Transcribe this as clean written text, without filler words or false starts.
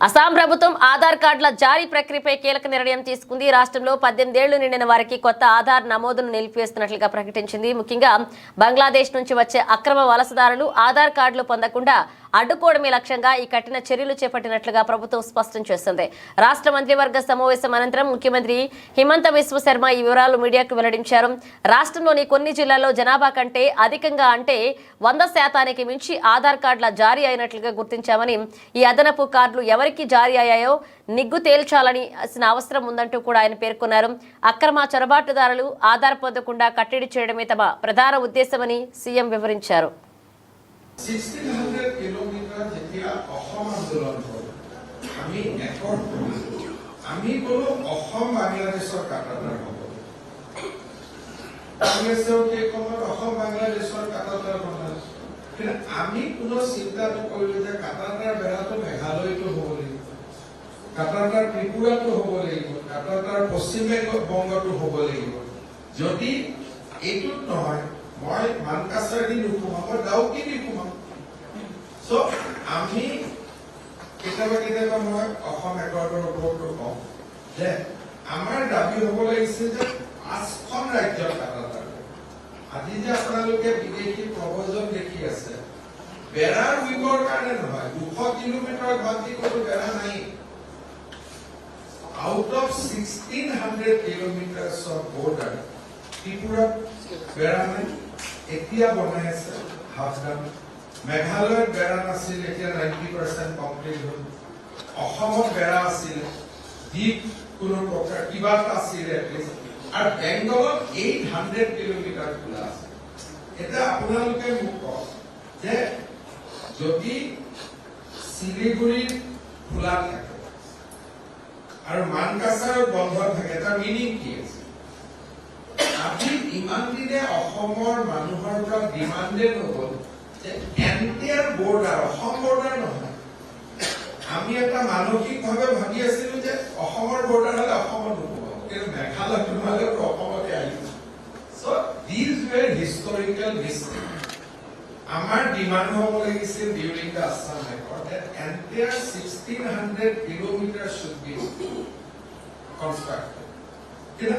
అస్సాం ప్రభుత్వం ఆధార్ కార్డుల జారీ ప్రక్రియపై కీలక నిర్ణయం తీసుకుంది. రాష్ట్రంలో 18 ఏళ్లు నిండిన వారికి కొత్త ఆధార్ నమోదును నిలిపివేస్తున్నట్లుగా ప్రకటించింది. ముఖ్యంగా బంగ్లాదేశ్ నుంచి వచ్చే అక్రమ వలసదారులు ఆధార్ కార్డులు పొందకుండా అడ్డుకోవడమే లక్ష్యంగా ఈ కఠిన చర్యలు చేపట్టినట్లుగా ప్రభుత్వం స్పష్టం చేసింది. రాష్ట్ర మంత్రివర్గ సమావేశం అనంతరం ముఖ్యమంత్రి హిమంత బిశ్వ శర్మ ఈ వివరాలు మీడియాకు వెల్లడించారు. రాష్ట్రంలోని కొన్ని జిల్లాల్లో జనాభా కంటే అధికంగా అంటే 100% మించి ఆధార్ కార్డుల జారీ అయినట్లుగా గుర్తించామని, ఈ అదనపు కార్డులు ఎవరికి జారీ అయ్యాయో నిగ్గు తేల్చాలని అవసరం ఉందంటూ కూడా ఆయన పేర్కొన్నారు. అక్రమ చొరబాటుదారులు ఆధార్ పొందకుండా కట్టడి చేయడమే తమ ప్రధాన ఉద్దేశమని సీఎం వివరించారు. 1600 কিলোমিটার যেতিয়া অসম আন্দোলন হল আমি একট আমি কোনো অসম বাংলাদেশৰ কাটাতাৰ হব কংগ্ৰেছৰ সেই সময়ত অসম বাংলাদেশৰ কাটাতাৰ বনাল কিন্তু আমি কোনো চিন্তা নকৰিলো যে কাটাতাৰ বেৰাটো মেঘালয়তো হ'ব লাগিব, কাটাতাৰ ত্ৰিপুৰাটো হ'ব লাগিব, কাটাতাৰ পশ্চিম বংগতো হ'ব লাগিব। যদি এইটোত নহয় মই মানকাছাৰ দি নুসুমাম, মই ডাউকি দি সোমাম। সো আমি কেতিয়াবা মই অসম একৰ্ডৰ ওপৰতো কওঁ যে আমাৰ দাবী হ'ব লাগিছে যে 5খন ৰাজ্যৰ কাটাতাৰ। আজি যে আপোনালোকে বিদেশী প্ৰবজন দেখি আছে, বেৰাৰ উইকৰ কাৰণে নহয়, 200 কিলোমিটাৰ বান্ধি কোনো বেৰা নাই। Out of 1600 kilometres of border ত্ৰিপুৰাত বেৰা নাই, এতিয়া বনাই আছে হাফডাম। মেঘালয়ত বেৰা নাছিল, এতিয়া 90% কমপ্লিট হ'ল। অসমত বেৰা আছিল, দ্বীপ কোনো প্ৰকাৰ কিবা এটা আছিল এটলিষ্ট, আৰু বেংগলত 800 কিলোমিটাৰ খোলা আছে। এতিয়া আপোনালোকে মোক কওক যে যদি শিলিগুৰিত খোলা থাকে আৰু মানকাছাৰত বন্ধ থাকে, তাৰ মিনিং কি আছে? আজি ইমান দিনে অসমৰ মানুহৰ পৰা ডিমাণ্ডে নহল যে এণ্টায়াৰ বৰ্ডাৰ, অসম বৰ্ডাৰ নহয়। আমি এটা মানসিকভাৱে ভাবি আছিলো যে অসমৰ বৰ্ডাৰ হলে অসমত নোসোমাব, কিন্তু মেঘালয় তোমালোকে অসমতে আহিব। So these were historical mistake. আমাৰ ডিমাণ্ড হ'ব লাগিছিল during the Assam accord that entire 1600 kilometre should be constructed। কিন্তু